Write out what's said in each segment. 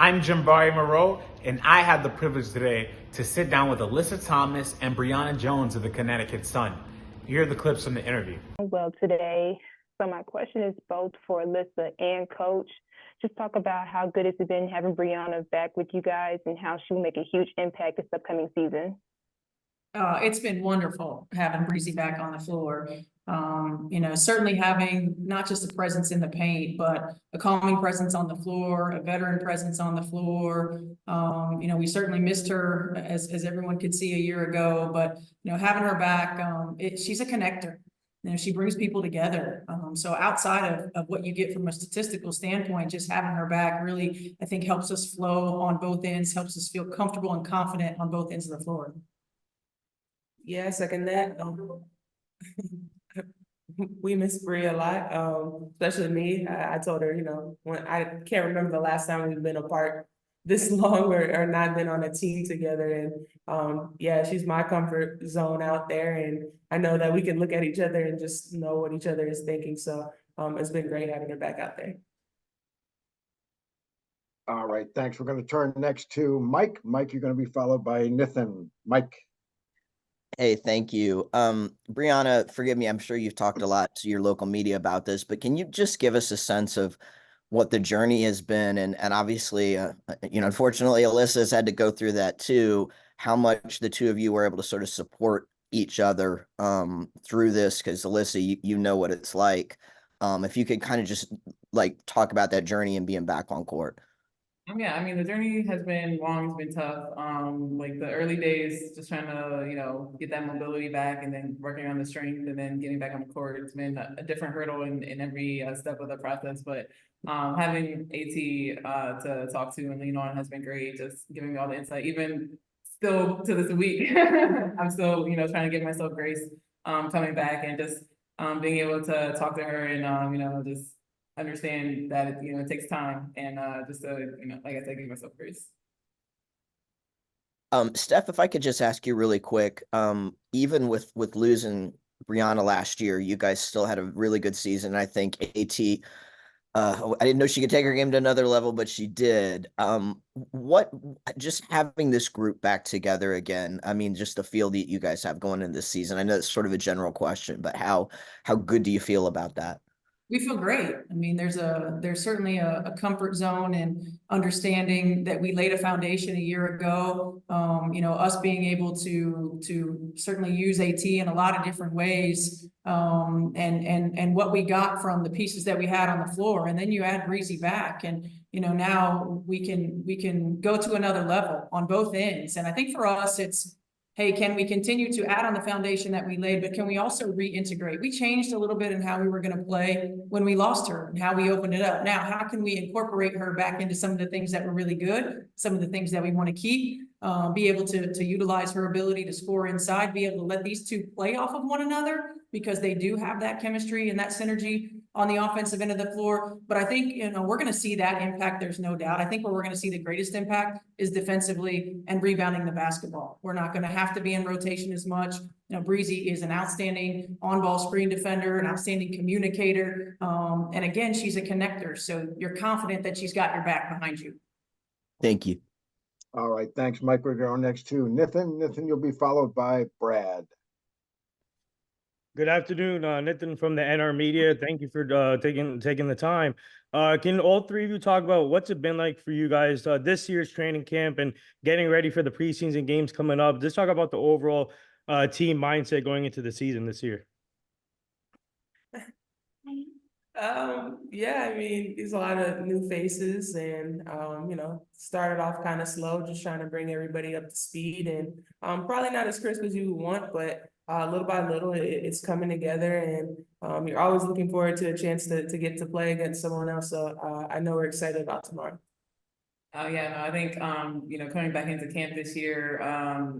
I'm Jambari Moreau, and I had the privilege today to sit down with Alyssa Thomas and Brionna Jones of the Connecticut Sun. Here are the clips from the interview. Well, today, so my question is both for Alyssa and Coach. Just talk about how good it's been having Brionna back with you guys and how she will make a huge impact this upcoming season. It's been wonderful having Breezy back on the floor. Certainly having not just a presence in the paint, but a calming presence on the floor, a veteran presence on the floor. We certainly missed her as everyone could see a year ago, but having her back, she's a connector. She brings people together. So outside of what you get from a statistical standpoint, just having her back really, I think, helps us flow on both ends, helps us feel comfortable and confident on both ends of the floor. Yeah, second that. We miss Brie a lot, especially me. I told her, when I can't remember the last time we've been apart this long or not been on a team together. And yeah, she's my comfort zone out there. And I know that we can look at each other and just know what each other is thinking. So it's been great having her back out there. All right, thanks. We're going to turn next to Mike. Mike, you're going to be followed by Nathan. Mike. Hey, thank you. Brionna, forgive me, I'm sure you've talked a lot to your local media about this, but can you just give us a sense of what the journey has been? And obviously, unfortunately, Alyssa has had to go through that too, how much the two of you were able to sort of support each other through this, because Alyssa, you know what it's like. If you could kind of just talk about that journey and being back on court. Yeah, I mean, the journey has been long, it's been tough. Like the early days, just trying to, get that mobility back and then working on the strength and then getting back on the court. It's been a different hurdle in every step of the process. But having AT to talk to and lean on has been great, just giving me all the insight. Even still to this week, I'm still, trying to give myself grace coming back and just being able to talk to her and, just understand that it takes time and just to like I said, give myself grace. Steph, if I could just ask you really quick, even with losing Brionna last year, you guys still had a really good season. I think AT, I didn't know she could take her game to another level, but she did. What just having this group back together again, I mean, just the feel that you guys have going into this season. I know it's sort of a general question, but how good do you feel about that? We feel great. I mean, there's certainly a comfort zone and understanding that we laid a foundation a year ago. Us being able to certainly use AT in a lot of different ways, and what we got from the pieces that we had on the floor, and then you add Breezy back, and now we can go to another level on both ends. And I think for us, it's, hey, can we continue to add on the foundation that we laid, but can we also reintegrate? We changed a little bit in how we were going to play when we lost her and how we opened it up. Now, how can we incorporate her back into some of the things that were really good, some of the things that we want to keep, be able to utilize her ability to score inside, be able to let these two play off of one another because they do have that chemistry and that synergy on the offensive end of the floor. But I think, we're going to see that impact. There's no doubt. I think where we're going to see the greatest impact is defensively and rebounding the basketball. We're not going to have to be in rotation as much. Breezy is an outstanding on-ball screen defender, an outstanding communicator. And again, she's a connector. So you're confident that she's got your back behind you. Thank you. All right, thanks, Mike. We're going next to Nathan. Nathan, you'll be followed by Brad. Good afternoon, Nathan from the NR Media. Thank you for taking the time. Can all three of you talk about what's it been like for you guys this year's training camp and getting ready for the preseason games coming up? Just talk about the overall team mindset going into the season this year. Yeah, I mean, there's a lot of new faces and, started off kind of slow, just trying to bring everybody up to speed and probably not as crisp as you would want, but little by little, it's coming together and you're always looking forward to a chance to get to play against someone else. So I know we're excited about tomorrow. Yeah, no, I think, coming back into camp this year,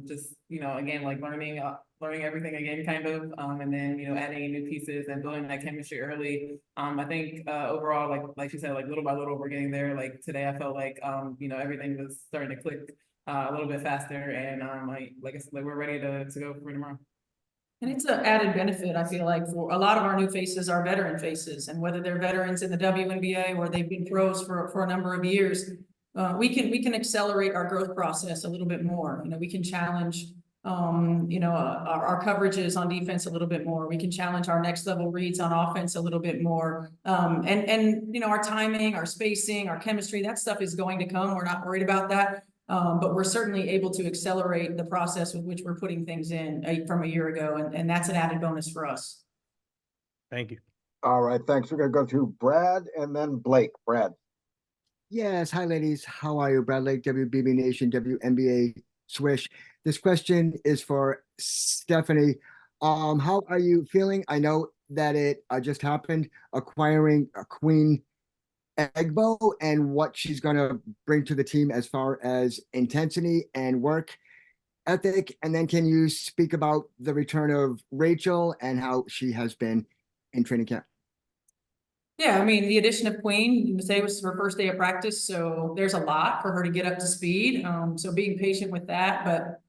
just, again, like learning everything again, kind of, and then, adding new pieces and building that chemistry early. I think, overall, like you said, like little by little, we're getting there. Like today, I felt like, everything was starting to click a little bit faster. And, like I said, like we're ready to go for tomorrow. And it's an added benefit, I feel like, for a lot of our new faces are veteran faces. And whether they're veterans in the WNBA or they've been pros for a number of years, we can accelerate our growth process a little bit more. You know, we can challenge, our coverages on defense a little bit more. We can challenge our next level reads on offense a little bit more. And our timing, our spacing, our chemistry, that stuff is going to come. We're not worried about that. But we're certainly able to accelerate the process with which we're putting things in from a year ago. And that's an added bonus for us. Thank you. All right, thanks. We're gonna go to Brad and then Blake. Brad. Yes, hi ladies. How are you? Brad Lake, WBB Nation, WNBA Swish. This question is for Stephanie. How are you feeling? I know that it just happened, acquiring a Queen Egbo and what she's gonna bring to the team as far as intensity and work ethic. And then can you speak about the return of Rachel and how she has been in training camp? Yeah, I mean, the addition of Queen, today was her first day of practice, so there's a lot for her to get up to speed. So being patient with that, but